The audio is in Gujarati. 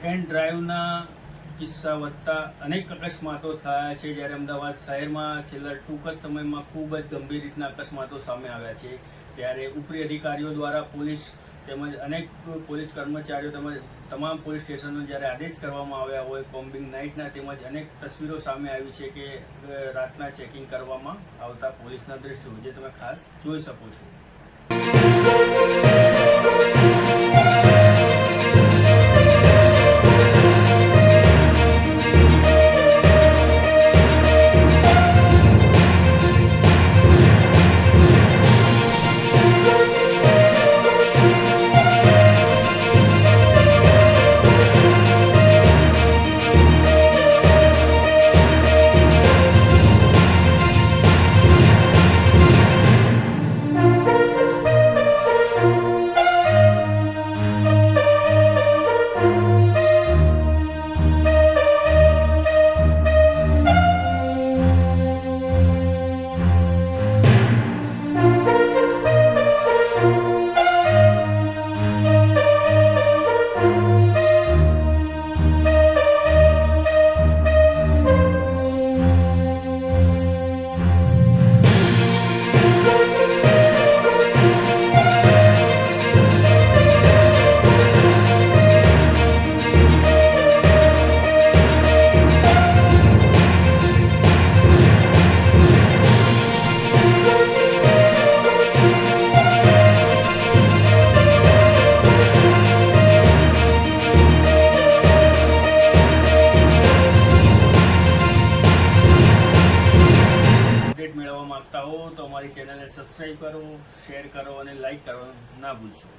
એન્ડ ડ્રાઈવના કિસ્સા વધતા અનેક અકસ્માતો થયા છે, જ્યારે અમદાવાદ શહેરમાં છેલ્લા ટૂંક જ સમયમાં ખૂબ જ ગંભીર રીતના અકસ્માતો સામે આવ્યા છે। ત્યારે ઉપરી અધિકારીઓ દ્વારા પોલીસ તેમજ અનેક પોલીસ કર્મચારીઓ તેમજ તમામ પોલીસ સ્ટેશનો જ્યારે આદેશ કરવામાં આવ્યા હોય કોમ્બિંગ નાઇટના, તેમજ અનેક તસવીરો સામે આવી છે કે રાતના ચેકિંગ કરવામાં આવતા પોલીસના દ્રશ્યો જે તમે ખાસ જોઈ શકો છો। મેળવવા માંગતા હો તો અમારી ચેનલને સબસ્ક્રાઈબ કરો, શેર કરો અને લાઈક કરવાનું ના ભૂલશો।